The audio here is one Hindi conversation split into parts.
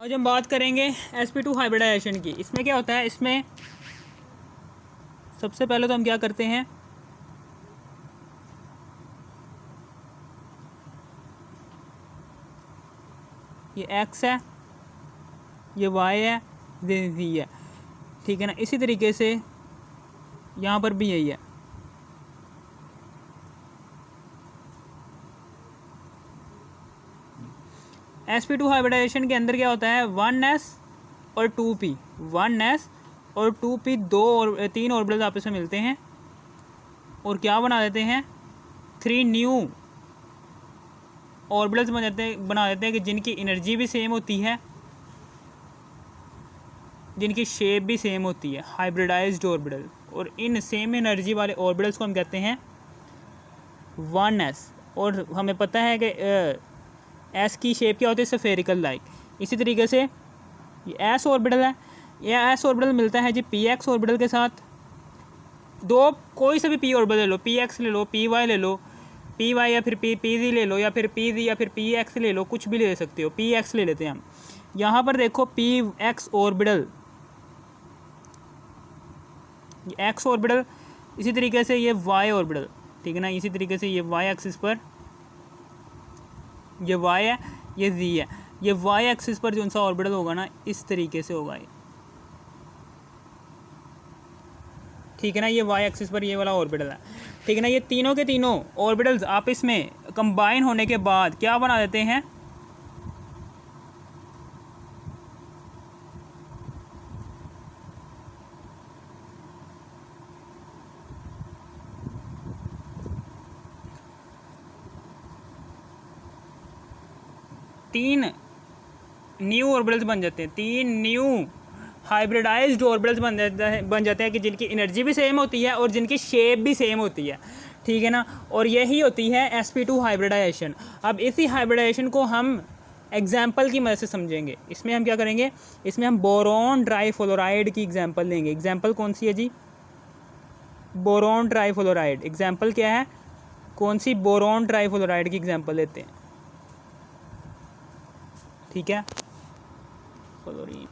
आज हम बात करेंगे sp2 हाइब्रिडाइजेशन की। इसमें क्या होता है, इसमें सबसे पहले तो हम क्या करते हैं, ये x है, ये y है, ये z है, ठीक है ना। इसी तरीके से यहाँ पर भी यही है। sp2 हाइब्रिडाइजेशन के अंदर क्या होता है, 1s और 2p, 1s और 2p तीन ऑर्बिटल्स आपस में मिलते हैं और क्या बना देते हैं, 3 न्यू ऑर्बिटल्स बना देते हैं कि जिनकी एनर्जी भी सेम होती है, जिनकी शेप भी सेम होती है, हाइब्रिडाइज्ड ऑर्बिटल। और इन सेम एनर्जी वाले ऑर्बिटल्स को हम कहते हैं 1s। और हमें पता है कि एस की शेप क्या होती है, स्फेरिकल लाइक। इसी तरीके से ये एस ऑर्बिटल है, ये एस ऑर्बिटल मिलता है जी पी एक्स ऑर्बिटल के साथ। दो कोई सा भी पी ऑर्बिटल ले लो, पी एक्स ले लो, पी वाई ले लो, पी वाई या फिर पी जी ले लो, या फिर पी जी या फिर पी एक्स ले लो, कुछ भी ले सकते हो। पी एक्स ले लेते हैं हम। यहाँ पर देखो पी एक्स ऑर्बिटल, ये एक्स ऑर्बिटल, इसी तरीके से ये वाई ऑर्बिटल, ठीक है ना। इसी तरीके से ये वाई एक्सिस पर ये y है, ये z है। ये y एक्सिस पर जो सा ऑर्बिटल होगा ना, इस तरीके से होगा ये, ठीक है ना। ये y एक्सिस पर ये वाला ऑर्बिटल है, ठीक है ना। ये तीनों के तीनों ऑर्बिटल्स आपस में कंबाइन होने के बाद क्या बना देते हैं, तीन न्यू ऑर्बिटल्स बन जाते हैं, तीन न्यू हाइब्रिडाइज्ड ऑर्बिटल्स बन जाते हैं कि जिनकी एनर्जी भी सेम होती है और जिनकी शेप भी सेम होती है, ठीक है ना। और यही होती है sp2 हाइब्रिडाइजेशन। अब इसी हाइब्रिडाइजेशन को हम एग्जाम्पल की मदद से समझेंगे। इसमें हम क्या करेंगे, इसमें हम बोरॉन ट्राईफ्लोराइड की एग्जाम्पल लेंगे। एग्जाम्पल कौन सी है जी, बोरॉन ट्राईफ्लोराइड। एग्जाम्पल क्या है, कौन सी, बोरॉन ट्राईफ्लोराइड की एग्जाम्पल लेते हैं, ठीक है।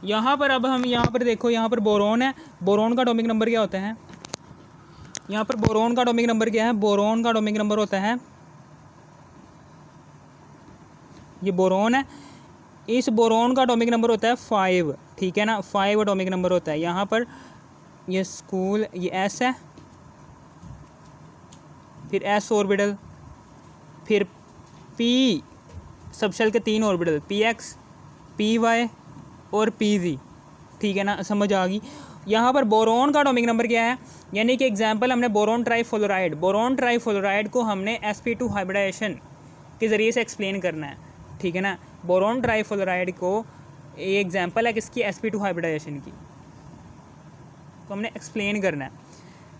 यहाँ पर अब हम यहाँ पर देखो, यहाँ पर बोरॉन है, बोरॉन का एटॉमिक नंबर क्या होता है, यहाँ पर बोरॉन का एटॉमिक नंबर क्या है, बोरॉन का एटॉमिक नंबर होता है, ये बोरॉन है, इस बोरॉन का एटॉमिक नंबर होता है 5, ठीक है ना। 5 एटॉमिक नंबर होता है। यहाँ पर ये स्कूल, ये एस है, फिर एस ऑर्बिटल, फिर पी सबशेल के 3 orbital, P X, P Y और पी जी, ठीक है ना। समझ आ गई। यहाँ पर बोरॉन का एटॉमिक नंबर क्या है, यानी कि एग्जांपल हमने बोरॉन ट्राईफ्लोराइड को हमने sp2 हाइब्रिडाइजेशन के ज़रिए से एक्सप्लेन करना है, ठीक है ना। बोरॉन ट्राईफ्लोराइड को ये एग्जांपल है किसकी, sp2 हाइब्रिडाइजेशन की, तो हमने एक्सप्लेन करना है।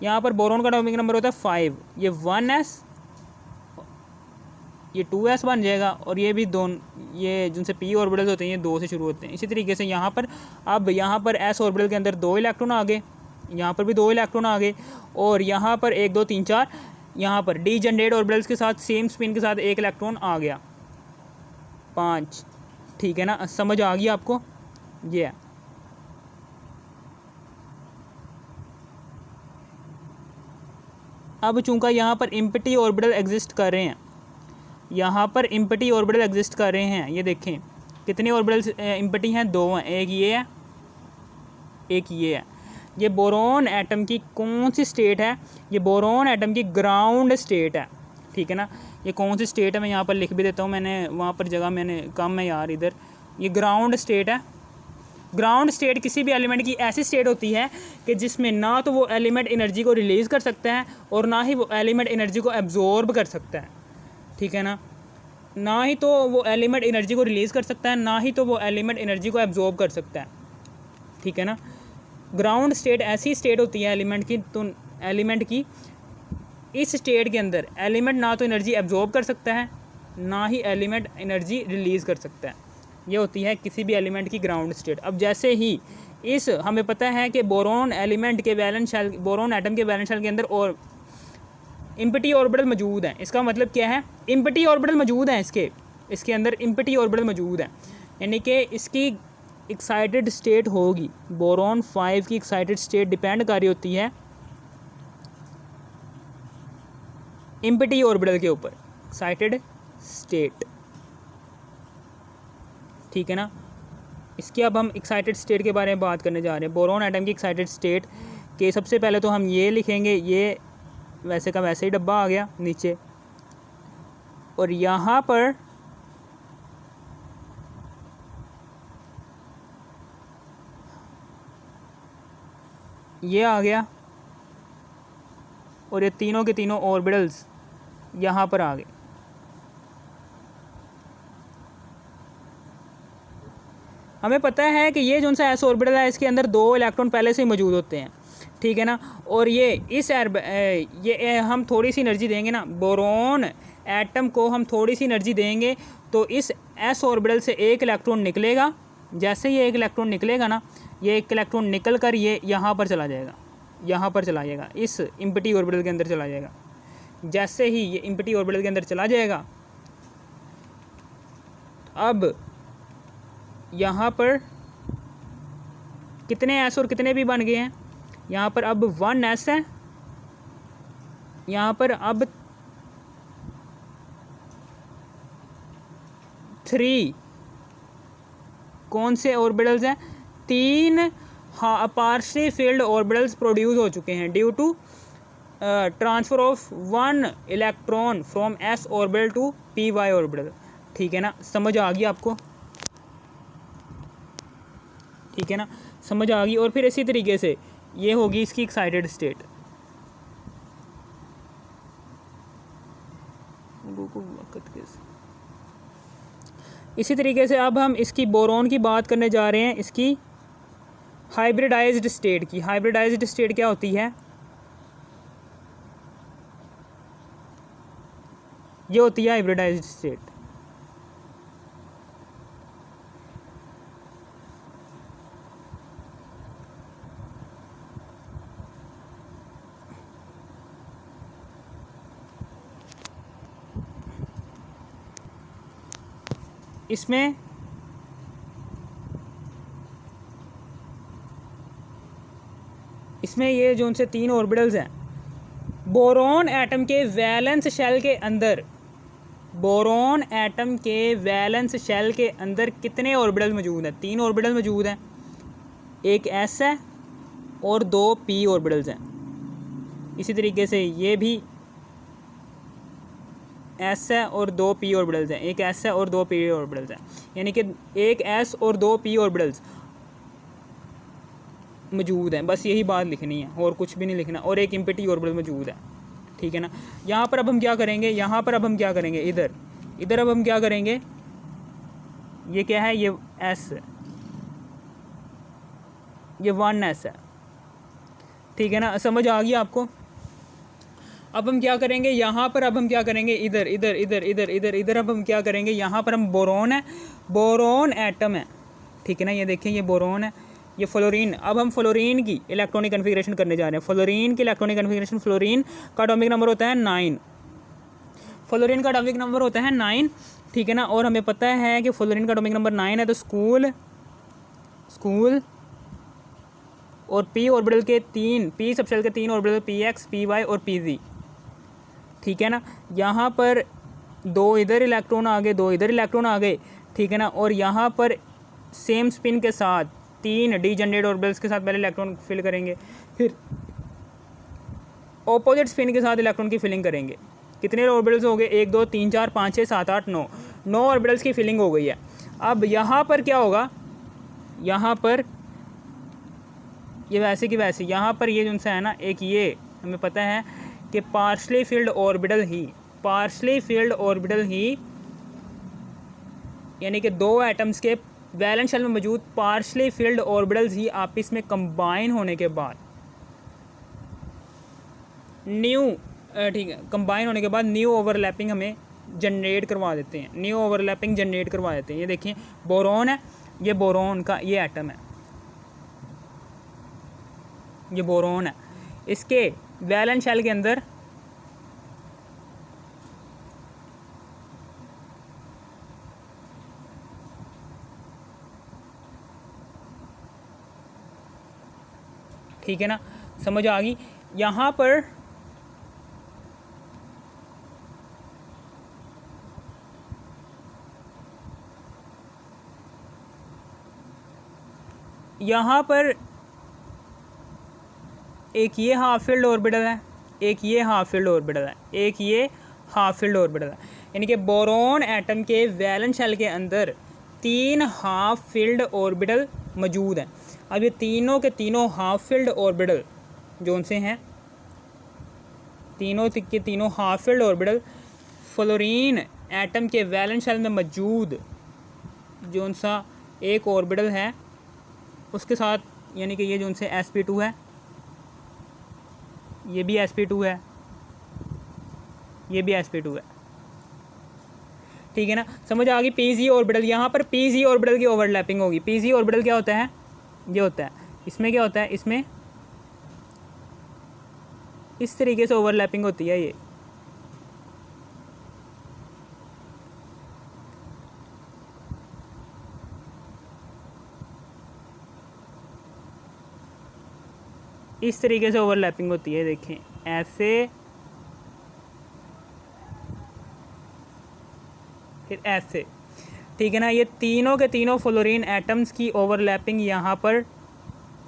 यहाँ पर बोरॉन का एटॉमिक नंबर होता है 5, ये 1s, ये 2s बन जाएगा, और ये भी दोनों, ये जिनसे p ऑर्बिटल्स होते हैं ये 2 से शुरू होते हैं। इसी तरीके से यहाँ पर, अब यहाँ पर s ऑर्बिटल के अंदर 2 इलेक्ट्रॉन आ गए, यहाँ पर भी 2 इलेक्ट्रॉन आ गए, और यहाँ पर 1 2 3 4, यहाँ पर डी जनरेट ऑर्बिटल्स के साथ सेम स्पिन के साथ 1 इलेक्ट्रॉन आ गया, 5, ठीक है ना। समझ आ गई आपको, ये है। अब चूंकि यहाँ पर एम्प्टी ऑर्बिटल एग्जिस्ट कर रहे हैं, यहाँ पर एम्प्टी ऑर्बिटल एग्जिस्ट कर रहे हैं, ये देखें कितने ऑर्बिटल्स एम्प्टी हैं, 2 हैं, एक ये है, एक ये है। ये बोरॉन एटम की कौन सी स्टेट है, ये बोरॉन एटम की ग्राउंड स्टेट है, ठीक है ना। ये कौन सी स्टेट है मैं यहाँ पर लिख भी देता हूँ, मैंने वहाँ पर जगह मैंने कम है यार, इधर ये ग्राउंड स्टेट है। ग्राउंड स्टेट किसी भी एलिमेंट की ऐसी स्टेट होती है कि जिसमें ना तो वो एलिमेंट एनर्जी को रिलीज़ कर सकता है और ना ही वो एलिमेंट एनर्जी को एब्जॉर्ब कर सकता है, ठीक है ना। ना ही तो वो एलिमेंट एनर्जी को रिलीज़ कर सकता है, ना ही तो वो एलिमेंट एनर्जी को एब्जॉर्ब कर सकता है, ठीक है ना। ग्राउंड स्टेट ऐसी स्टेट होती है एलिमेंट की, तो एलिमेंट की इस स्टेट के अंदर एलिमेंट ना तो एनर्जी एब्जॉर्ब कर सकता है, ना ही एलिमेंट एनर्जी रिलीज़ कर सकता है। ये होती है किसी भी एलिमेंट की ग्राउंड स्टेट। अब जैसे ही इस, हमें पता है कि बोरॉन एलिमेंट के वैलेंस शेल, बोरॉन एटम के वैलेंस शेल के अंदर और एम्प्टी ऑर्बिटल मौजूद हैं। इसका मतलब क्या है, एम्प्टी ऑर्बिटल मौजूद हैं, इसके अंदर एम्प्टी ऑर्बिटल मौजूद है, यानी कि इसकी एक्साइटेड स्टेट होगी, बोरॉन 5 की एक्साइटेड स्टेट डिपेंड कर रही होती है एम्प्टी ऑर्बिटल के ऊपर, एक्साइटेड स्टेट, ठीक है ना। इसके अब हम एक्साइटेड स्टेट के बारे में बात करने जा रहे हैं। बोरॉन एटम की एक्साइटेड स्टेट के सबसे पहले तो हम ये लिखेंगे, ये वैसे का वैसे ही डब्बा आ गया नीचे, और यहाँ पर ये आ गया, और ये तीनों के तीनों ऑर्बिटल्स यहाँ पर आ गए। हमें पता है कि ये जो सा एस ऑर्बिटल है इसके अंदर 2 इलेक्ट्रॉन पहले से ही मौजूद होते हैं, ठीक है ना। और ये इस ये हम थोड़ी सी एनर्जी देंगे ना, बोरॉन एटम को हम थोड़ी सी एनर्जी देंगे तो इस एस ऑर्बिटल से एक इलेक्ट्रॉन निकलेगा। जैसे ये एक इलेक्ट्रॉन निकलेगा ना, ये एक इलेक्ट्रॉन निकल कर ये यहाँ पर चला जाएगा, यहाँ पर चला जाएगा, इस एम्प्टी ऑर्बिटल के अंदर चला जाएगा। जैसे ही ये एम्प्टी ऑर्बिटल के अंदर चला जाएगा, अब यहाँ पर कितने एस और कितने भी बन गए हैं, यहाँ पर अब 1 एस है, यहाँ पर अब 3 कौन से ऑर्बिटल्स हैं, 3 पार्शियली फिल्ड ऑर्बिटल्स प्रोड्यूस हो चुके हैं due to transfer of 1 electron from S orbital to P Y orbital, ठीक है ना। समझ आ गई आपको, ठीक है ना, समझ आ गई। और फिर इसी तरीके से ये होगी इसकी एक्साइटेड स्टेट। इसी तरीके से अब हम इसकी बोरॉन की बात करने जा रहे हैं, इसकी हाइब्रिडाइज्ड स्टेट की। हाइब्रिडाइज्ड स्टेट क्या होती है, ये होती है हाइब्रिडाइज्ड स्टेट। इसमें ये जो उनसे 3 ऑर्बिटल्स हैं, बोरॉन एटम के वैलेंस शेल के अंदर, बोरॉन एटम के वैलेंस शेल के अंदर कितने ऑर्बिटल मौजूद हैं, 3 ऑर्बिटल मौजूद हैं, एक एस है और 2 पी ऑर्बिटल्स हैं। इसी तरीके से ये भी एस है और 2 पी ऑर्बिटल्स हैं, एक एस है और 2 पी ऑर्बिटल्स हैं, यानी कि एक एस और 2 पी ऑर्बिटल्स मौजूद हैं। बस यही बात लिखनी है और कुछ भी नहीं लिखना, और एक एम्प्टी ऑर्बिटल मौजूद है, ठीक है ना। यहाँ पर अब हम क्या करेंगे, यहाँ पर अब हम क्या करेंगे, इधर अब हम क्या करेंगे, ये क्या है, ये एस, ये 1 एस है, ठीक है ना। समझ आ गई आपको। अब हम क्या करेंगे, यहाँ पर अब हम क्या करेंगे, इधर अब हम क्या करेंगे, यहाँ पर हम बोरॉन है, बोरॉन एटम है, ठीक है ना। ये देखें, ये बोरॉन है, ये फ्लोरीन। अब हम फ्लोरीन की इलेक्ट्रॉनिक कन्फिग्रेशन करने जा रहे हैं। फ्लोरीन की इलेक्ट्रॉनिक कन्फिग्रेशन, फ्लोरीन का एटॉमिक नंबर होता है 9, फ्लोरीन का एटॉमिक नंबर होता है 9, ठीक है ना। और हमें पता है कि फ्लोरीन का एटॉमिक नंबर 9 है, तो स्कूल और पी ऑर्बिटल के 3, पी सबशेल के 3 orbital, P X, P Y और पी जी, ठीक है ना। यहाँ पर 2 इधर इलेक्ट्रॉन आ गए, 2 इधर इलेक्ट्रॉन आ गए, ठीक है ना। और यहाँ पर सेम स्पिन के साथ 3 डीजनरेट ऑर्बिटल्स के साथ पहले इलेक्ट्रॉन फिल करेंगे, फिर ऑपोजिट स्पिन के साथ इलेक्ट्रॉन की फिलिंग करेंगे। कितने ऑर्बिटल्स हो गए, 1 2 3 4 5 6 7 8 9 ऑर्बिटल्स की फिलिंग हो गई है। अब यहाँ पर क्या होगा, यहाँ पर ये वैसे की वैसे, यहाँ पर ये जो सा है ना, एक ये हमें पता है कि पार्शली फील्ड ऑर्बिटल ही, यानी कि 2 एटम्स के वैलेंस शेल में मौजूद पार्शली फील्ड ऑर्बिटल्स ही आपस में कंबाइन होने के बाद कंबाइन होने के बाद न्यू ओवरलैपिंग हमें जनरेट करवा देते हैं, ये देखिए बोरॉन है, ये बोरॉन का ये एटम है, ये बोरॉन है, इसके वैलेंस शेल के अंदर ठीक है ना, समझ आ गई। यहाँ पर एक ये हाफ फील्ड ऑर्बिटल है, एक ये हाफ फील्ड ऑर्बिटल है, एक ये हाफ फील्ड ऑर्बिटल है। यानी कि बोरॉन एटम के वैलेंस शेल के अंदर 3 हाफ फील्ड ऑर्बिटल मौजूद हैं। अब ये तीनों के तीनों हाफ फील्ड ऑर्बिटल जो उनसे हैं, तीनों के तीनों half filled orbital fluorine atom के वैलेंस शेल में मौजूद जो उनसा एक ऑर्बिटल है उसके साथ, यानी कि ये जो उनसे sp2 है, ये भी sp2 है, ये भी sp2 है, ठीक है ना, समझ आ गई। pz ऑर्बिटल, यहाँ पर pz ऑर्बिटल की ओवरलैपिंग होगी। pz ऑर्बिटल क्या होता है, ये होता है, इसमें क्या होता है, इसमें इस तरीके से ओवरलैपिंग होती है। ये इस तरीके से ओवरलैपिंग होती है, देखें ऐसे, फिर ऐसे, ठीक है ना। ये तीनों के तीनों फ्लोरीन एटम्स की ओवरलैपिंग यहाँ पर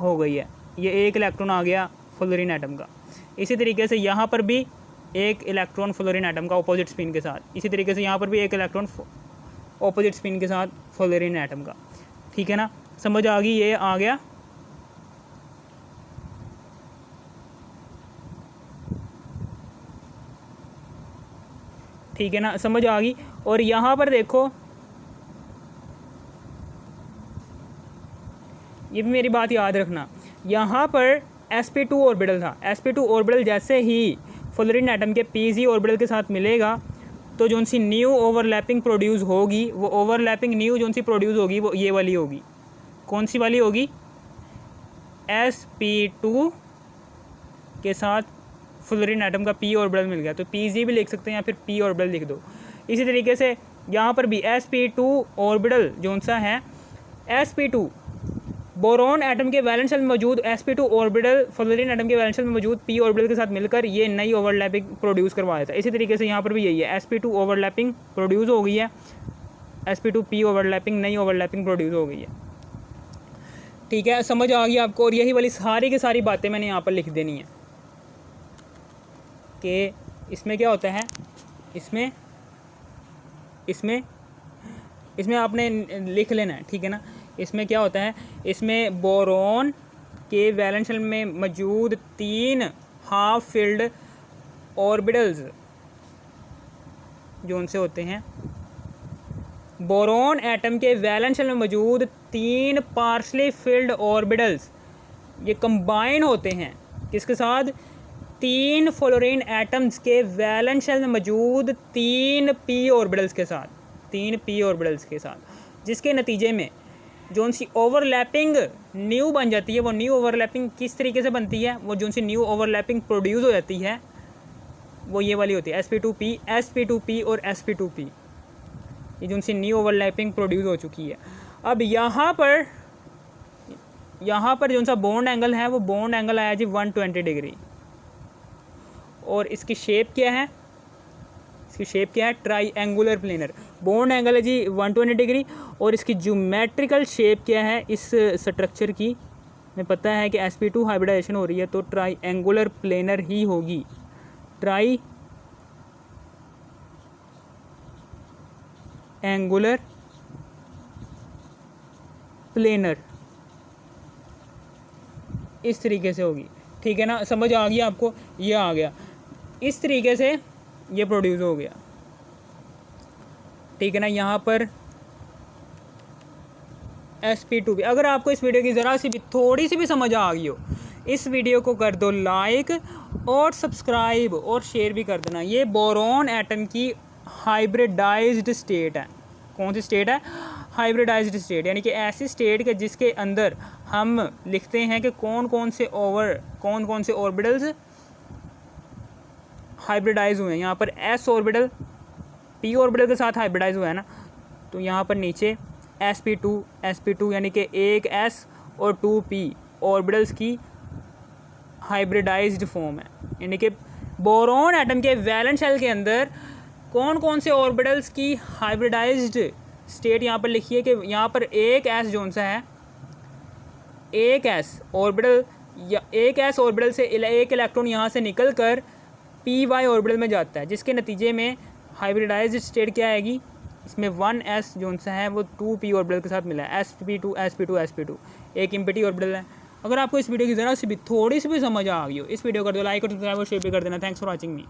हो गई है। ये एक इलेक्ट्रॉन आ गया फ्लोरीन एटम का। इसी तरीके से यहाँ पर भी एक इलेक्ट्रॉन फ्लोरीन एटम का ऑपोजिट स्पिन के साथ, इसी तरीके से यहाँ पर भी एक इलेक्ट्रॉन ऑपोजिट स्पिन के साथ फ्लोरीन एटम का, ठीक है ना, समझ आ गई। ये आ गया, ठीक है ना, समझ आ गई। और यहाँ पर देखो, ये भी मेरी बात याद रखना, यहाँ पर sp2 ऑर्बिटल था। sp2 ऑर्बिटल जैसे ही फ्लोरीन एटम के pz ऑर्बिटल के साथ मिलेगा तो जो सी न्यू ओवरलैपिंग प्रोड्यूस होगी, वो ओवरलैपिंग न्यू जो सी प्रोड्यूस होगी वो ये वाली होगी। कौन सी वाली होगी, sp2 के साथ फ्लोरीन एटम का p ऑर्बिटल मिल गया तो pz भी लिख सकते हैं या फिर p ऑर्बिटल लिख दो। इसी तरीके से यहाँ पर भी sp2 ऑर्बिटल जो सा है, sp2 बोरॉन एटम के वैलेंस शेल में मौजूद sp2 ऑर्बिटल फ्लोरीन एटम के वैलेंस शेल में मौजूद p ऑर्बिटल के साथ मिलकर ये नई ओवरलैपिंग प्रोड्यूस करवा देता है। इसी तरीके से यहाँ पर भी यही है, sp2 ओवरलैपिंग प्रोड्यूस हो गई है, sp2 p ओवरलैपिंग, नई ओवरलैपिंग प्रोड्यूस हो गई है, ठीक है, समझ आ गई आपको। और यही वाली सारी की सारी बातें मैंने यहाँ पर लिख देनी है कि इसमें क्या होता है, इसमें आपने लिख लेना है, ठीक है ना। इसमें क्या होता है, इसमें बोरॉन के वैलेंस शेल में मौजूद 3 हाफ फील्ड ऑर्बिटल्स जो उनसे होते हैं, बोरॉन एटम के वैलेंस शेल में मौजूद 3 पार्शली फील्ड ऑर्बिटल्स ये कंबाइन होते हैं किसके साथ, 3 फ्लोरीन एटम्स के वैलेंस शेल में मौजूद 3 p ऑर्बिटल्स के साथ, 3 p ऑर्बिटल्स के साथ, जिसके नतीजे में जो सी ओवरलैपिंग न्यू बन जाती है। वो न्यू ओवरलैपिंग किस तरीके से बनती है, वो जो सी न्यू ओवरलैपिंग प्रोड्यूस हो जाती है वो ये वाली होती है, sp2p, sp2p और sp2p, ये जो सी न्यू ओवरलैपिंग प्रोड्यूस हो चुकी है। अब यहाँ पर जो सा बॉन्ड एंगल है वो बॉन्ड एंगल आया जी 120 डिग्री, और इसकी शेप क्या है, इसकी शेप क्या है, ट्राईएंगुलर प्लेनर। बॉन्ड एंगल है जी 120 डिग्री, और इसकी ज्योमेट्रिकल शेप क्या है इस स्ट्रक्चर की, हमें पता है कि sp2 हाइब्रिडाइजेशन हो रही है तो ट्राईएंगुलर प्लेनर ही होगी, ट्राईएंगुलर प्लेनर इस तरीके से होगी, ठीक है ना, समझ आ गई आपको। ये आ गया, इस तरीके से ये प्रोड्यूस हो गया, ठीक है ना। यहाँ पर sp2 भी, अगर आपको इस वीडियो की ज़रा सी भी थोड़ी सी भी समझ आ गई हो, इस वीडियो को कर दो लाइक और सब्सक्राइब और शेयर भी कर देना। ये बोरॉन एटम की हाइब्रिडाइज्ड स्टेट है। कौन सी स्टेट है, हाइब्रिडाइज्ड स्टेट, यानी कि ऐसी स्टेट के जिसके अंदर हम लिखते हैं कि कौन कौन से ऑर्बिटल्स हाइब्रिडाइज हुए हैं। यहाँ पर s ऑर्बिटल p ऑर्बिटल के साथ हाइब्रिडाइज हुआ है ना, तो यहाँ पर नीचे sp2 यानी कि एक s और 2 p ऑर्बिटल्स की हाइब्रिडाइज्ड फॉर्म है, यानी कि बोरॉन एटम के वैलेंस शेल के अंदर कौन कौन से ऑर्बिटल्स की हाइब्रिडाइज्ड स्टेट यहाँ पर लिखिए कि यहाँ पर एक एस जोन सा है, एक एस ऑर्बिटल या एक एस ऑर्बिटल से एक इलेक्ट्रॉन यहाँ से निकल कर पी वाई ऑर्बिटल में जाता है, जिसके नतीजे में हाइब्रिडाइज्ड स्टेट क्या आएगी, इसमें 1s जोन सा है वो 2p ऑर्बिटल के साथ मिला है, sp2 sp2 sp2 एक एम्प्टी ऑर्बिटल है। अगर आपको इस वीडियो की ज़रा सी भी थोड़ी सी भी समझ आ गई हो, इस वीडियो कर दो लाइक और सब्सक्राइब और शेयर भी कर देना। Thanks for watching me.